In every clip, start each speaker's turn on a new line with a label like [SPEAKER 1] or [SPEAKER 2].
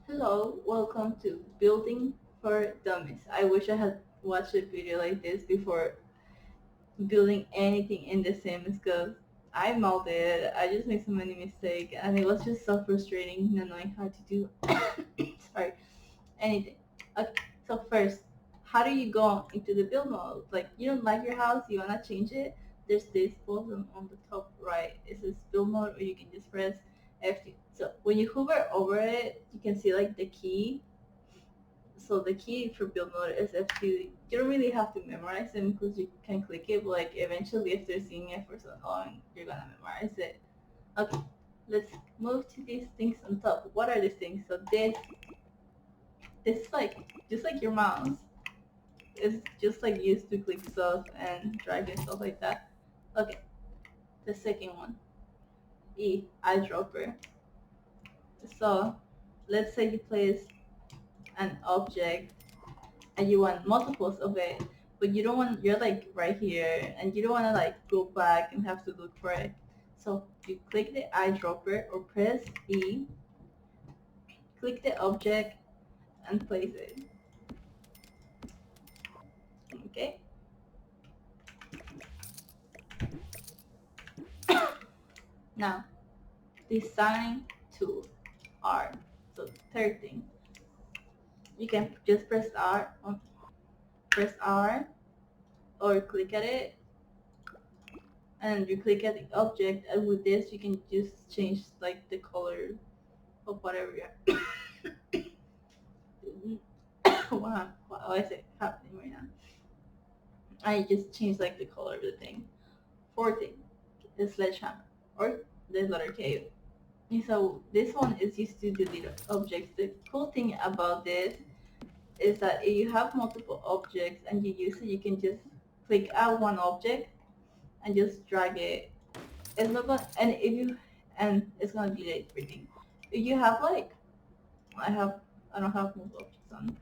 [SPEAKER 1] Hello, welcome to Building for Dummies. I wish I had watched a video like this before building anything in The Sims because I molded it. I just made so many mistakes and it was just so frustrating not knowing how to do sorry, anything. Okay, so first, how do you go into the build mode? Like you don't like your house, you wanna change it? There's this button on the top right. It says build mode or you can just press F2. So when you hover over it, you can see like the key. So the key for build mode is F2. You don't really have to memorize them because you can click it, but like eventually after seeing it for so long, you're gonna memorize it. Okay, let's move to these things on top. What are these things? So this is like just like your mouse. It's just like used to click stuff and drag and stuff like that. Okay, the second one, eyedropper. So let's say you place an object and you want multiples of it, but you don't want, you're like right here and you don't want to like go back and have to look for it. So you click the eyedropper or press E, click the object and place it. Okay. Now design tool R. So third thing, you can just press R or click at it and you click at the object, and with this you can just change like the color of whatever you're what is it happening right now? I just changed like the color of the thing. Fourth thing is sledgehammer or the letter K. And so this one is used to delete objects. The cool thing about this is that if you have multiple objects and you use it, you can just click out one object and just drag it. It's not gonna, and it's gonna delete everything. If you have like, I don't have multiple objects on.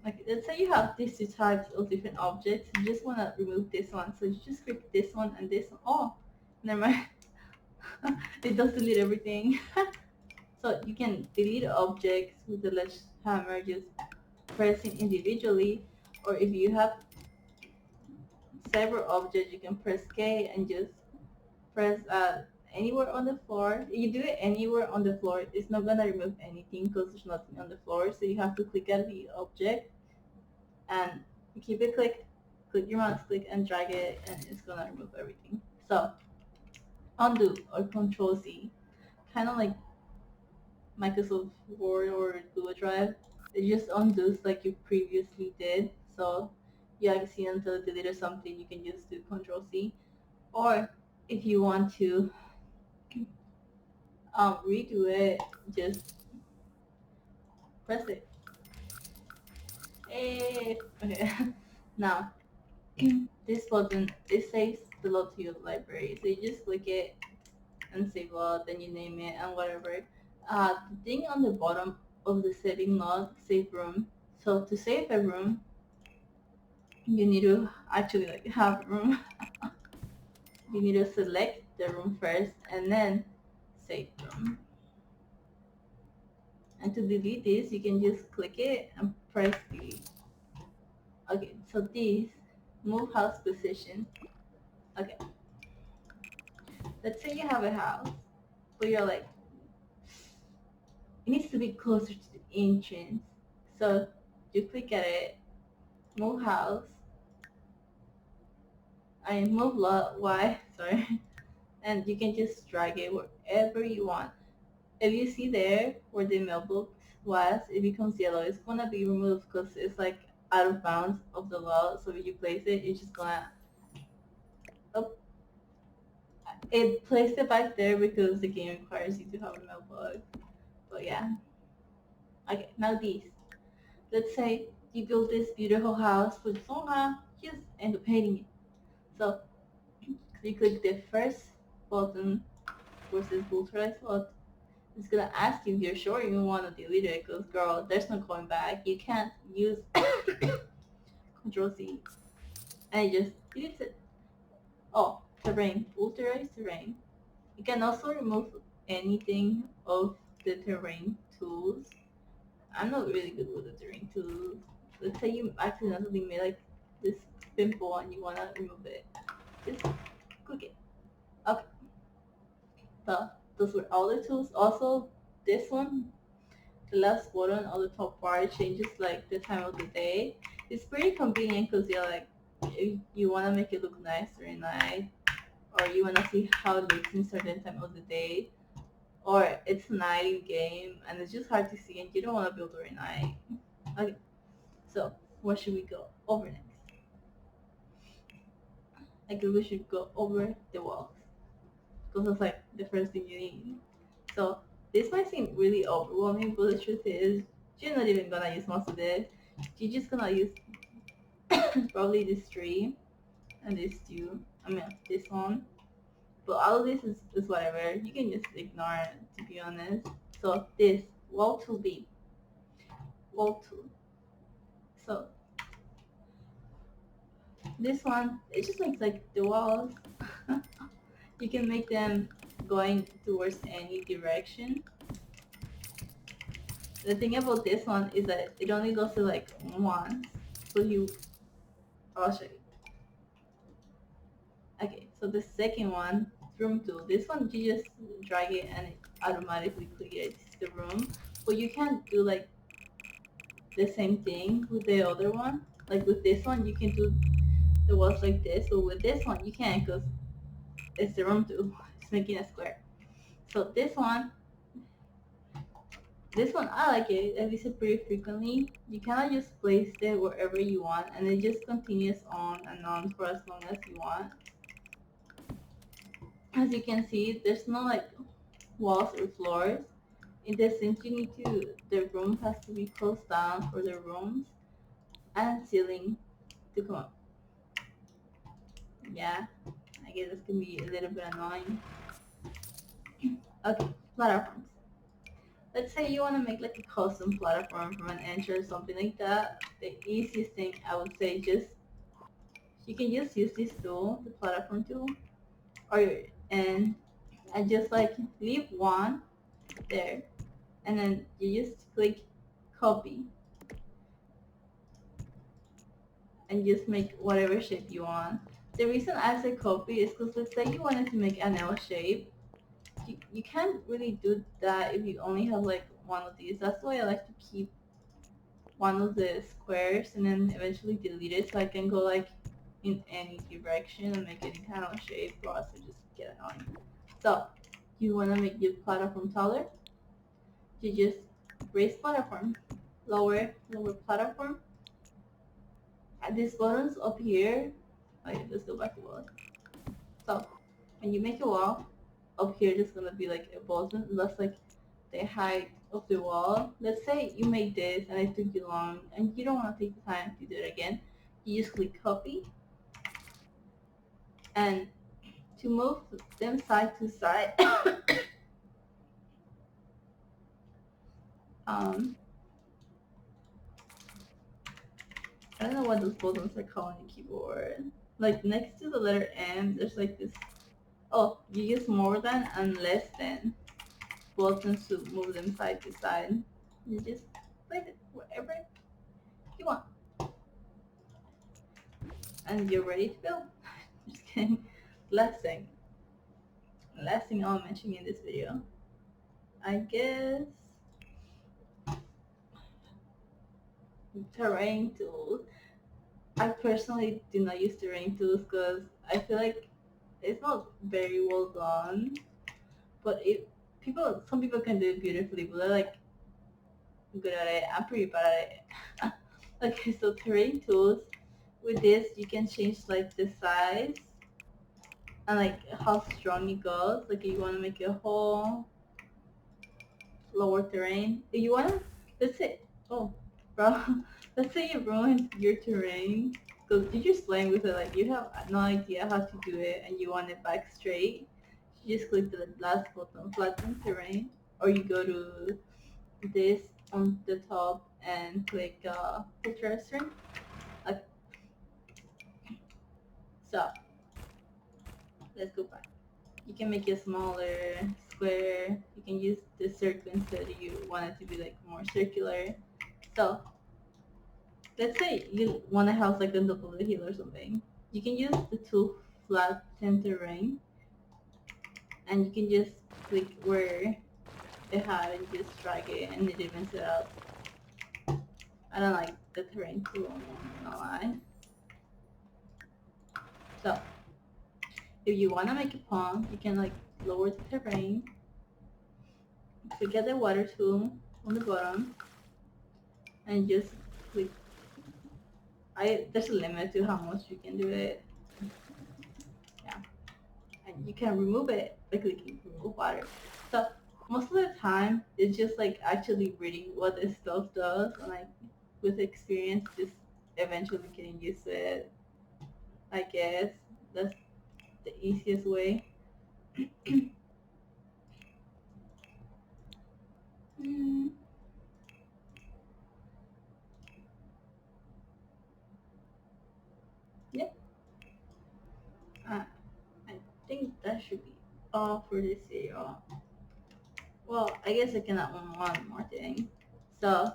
[SPEAKER 1] Like let's say you have these two types of different objects, you just wanna remove this one, so you just click this one and this one. Oh, never mind. It does delete everything. So you can delete objects with the ledge hammer just pressing individually, or if you have several objects, you can press K and just press anywhere on the floor. If you do it anywhere on the floor, it's not gonna remove anything because there's nothing on the floor. So you have to click at the object and keep it clicked. Click your mouse click and drag it, and it's gonna remove everything. So undo or Control Z, kind of like Microsoft Word or Google Drive. It just undoes like you previously did. So you accidentally deleted something, you can just do Control C. Or if you want to redo it, just press it. Okay. Now this button, it saves the load to your library. So you just click it and save load, then you name it and whatever. The thing on the bottom of the setting log, save room. So to save a room, you need to actually like have room. You need to select the room first and then save room. And to delete this, you can just click it and press delete. Okay, so this, move house position. Okay, let's say you have a house, but you're like, it needs to be closer to the entrance. So you click at it, move house, I move lot Y, sorry, and you can just drag it wherever you want. If you see there where the mailbox was, it becomes yellow. It's gonna be removed because it's like out of bounds of the law. So when you place it, it's just gonna, oh, it placed it back there because the game requires you to have a mailbox. But yeah, okay. Now these. Let's say you build this beautiful house, but somehow you just end up hating it. So you click the first button versus filterize slot. It's gonna ask you if you're sure you want to delete it, because girl, there's no going back. You can't use Control C and it just deletes it. Oh, terrain, filterize terrain. You can also remove anything of the terrain tools. I'm not really good with the terrain tools. Let's say you accidentally made like this pimple and you wanna remove it. Just click it. Okay. So those were all the tools. Also, this one, the last button on the top part changes like the time of the day. It's pretty convenient because you're like, if you want to make it look nice during night, or you want to see how it looks in certain time of the day, or it's night in game and it's just hard to see and you don't want to build during night. Okay, so where should we go over next? I guess we should go over the walls because that's like the first thing you need. So this might seem really overwhelming, but the truth is you're not even gonna use most of this. You're just gonna use probably this three and this two. I mean this one. But all of this is whatever. You can just ignore it, to be honest. So this wall tool B. Wall tool. So this one, it just makes like the walls. You can make them going towards any direction. The thing about this one is that it only goes to like once. So I'll show you. Okay, so the second one, room tool. This one you just drag it and it automatically creates the room. But you can't do like the same thing with the other one. Like with this one, you can do the walls like this, but with this one you can't because it's the room tool. It's making a square. So this one I like it. I use it pretty frequently. You cannot just place it wherever you want, and it just continues on and on for as long as you want. As you can see, there's no like walls or floors. In this sense, you need to, the room has to be closed down for the rooms and ceiling to come up. Yeah, I guess this can be a little bit annoying. Okay, platforms. Let's say you want to make like a custom platform from an Enter or something like that. The easiest thing I would say just, you can just use this tool, the platform tool, or and just like leave one there, and then you just click copy and just make whatever shape you want. The reason I say copy is because let's say you wanted to make an L shape, you can't really do that if you only have like one of these. That's why I like to keep one of the squares and then eventually delete it so I can go like in any direction and make any kind of shape, or else it just get annoying. So you want to make your platform taller, you just raise platform, lower platform. Add these buttons up here. Okay, let's go back to wall. So when you make a wall, up here there's gonna be like a button that's like the height of the wall. Let's say you made this and it took you long and you don't want to take the time to do it again. You just click copy, and to move them side to side, um, I don't know what those buttons are called on the keyboard. Like next to the letter M, there's like this. Oh, you use more than and less than buttons to move them side to side. You just place it wherever you want, and you're ready to build. Just kidding. Last thing, I'll mention in this video, I guess, terrain tools. I personally do not use terrain tools because I feel like it's not very well done. But some people can do it beautifully, but they're like good at it. I'm pretty bad at it. Okay, so terrain tools. With this, you can change like the size and like how strong it goes. Like if you want to make a whole lower terrain, if you want to, let's say, oh, bro, let's say you ruined your terrain because you're just playing with it. Like you have no idea how to do it and you want it back straight. You just click the last button, flatten terrain, or you go to this on the top and click filter string. Okay, so let's go back. You can make it smaller, square. You can use the circle instead if you want it to be like more circular. So let's say you want a house like on top of the hill or something. You can use the tool flatten terrain, and you can just click where it had and just drag it, and it evens it out. I don't like the terrain tool, I'm not gonna lie. So if you want to make a pond, you can like lower the terrain, click at the water tool on the bottom, and just click. There's a limit to how much you can do it. Yeah, and you can remove it by clicking remove water. So most of the time, it's just like actually reading what this stuff does, and like with experience, just eventually getting used to it. I guess that's the easiest way. Mm, yep. Uh, I think that should be all for this video. Well, I guess I can add one more thing. So,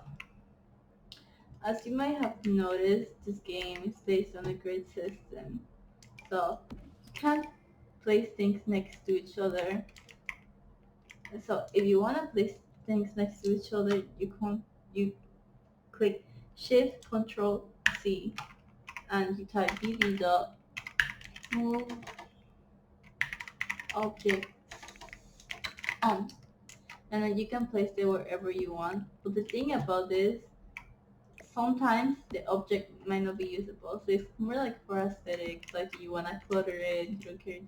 [SPEAKER 1] as you might have noticed, this game is based on a grid system. So, you can't place things next to each other. So, if you want to place things next to each other, you click Shift Control C and you type BB dot move object on, and then you can place it wherever you want. But the thing about this, sometimes the object might not be usable, so it's more like for aesthetics. Like you wanna clutter it, you don't care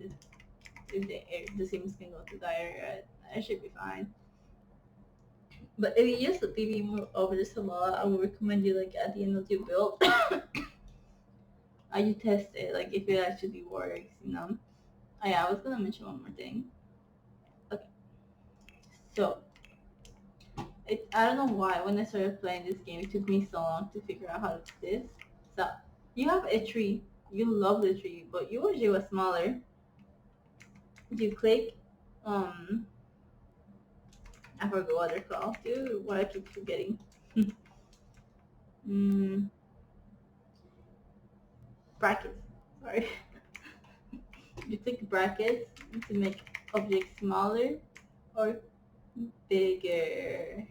[SPEAKER 1] if the sims can go to that area, it should be fine. But if you use the PV more over this a lot, I would recommend you like at the end of your build, you test it, like if it actually works, you know. Oh yeah, I was gonna mention one more thing. Okay, so I don't know why when I started playing this game it took me so long to figure out how to do this. So you have a tree, you love the tree, but you wish it was smaller. You click, um, I forgot what they're called. Dude, what I keep forgetting. mm, Brackets. Sorry. You click brackets to make objects smaller or bigger.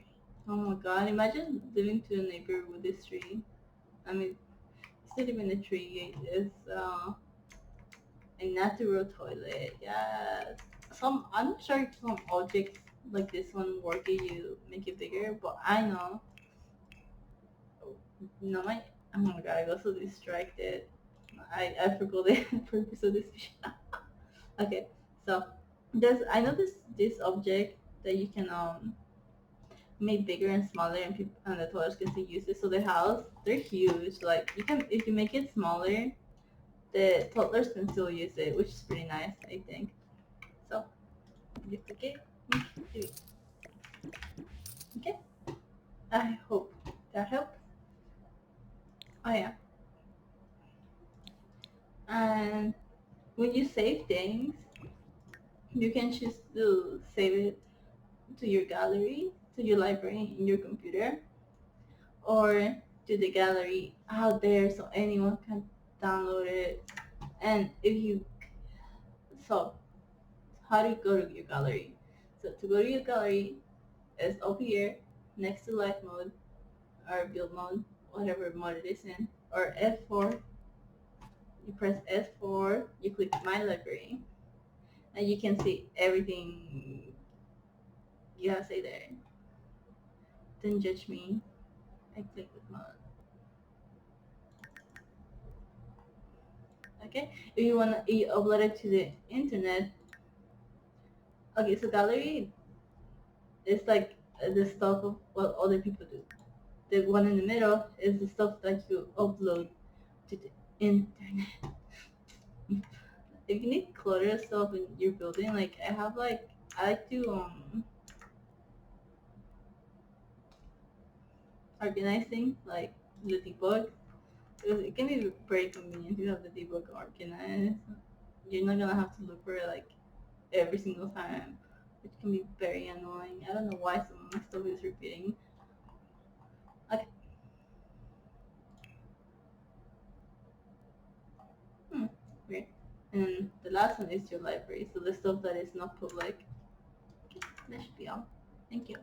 [SPEAKER 1] Oh my god! Imagine living to a neighbor with this tree. I mean, it's not even a tree. It's a natural toilet. Yes. I'm not sure if some objects like this one work if you make it bigger, but I know. No, oh my god, I got so distracted. I forgot the purpose of this video. Okay, so I know this object that you can make bigger and smaller, and people and the toilets can still use it. So the house, they're huge. Like you can if you make it smaller, the toddlers can still use it, which is pretty nice, I think. So you click it, do it. Okay. I hope that helps. Oh yeah. And when you save things, you can choose to save it to your gallery, to your library in your computer, or to the gallery out there so anyone can download it. And if you so how do you go to your gallery? So to go to your gallery is up here next to life mode or build mode, whatever mode it is in, or F4. You press F4, you click my library, and you can see everything you have to say there. Don't judge me. I click with mode. Okay, if you wanna you upload it to the internet. Okay, so gallery is like the stuff of what other people do. The one in the middle is the stuff that you upload to the internet. If you need clutter stuff in your building, like I like to organize things like the debug. Because it can be very convenient to have the debug organized. You're not gonna have to look for like every single time, which can be very annoying. I don't know why some of my stuff is repeating. Okay. Hmm. Great. And the last one is your library. So the stuff that is not public. Okay, that should be all. Thank you.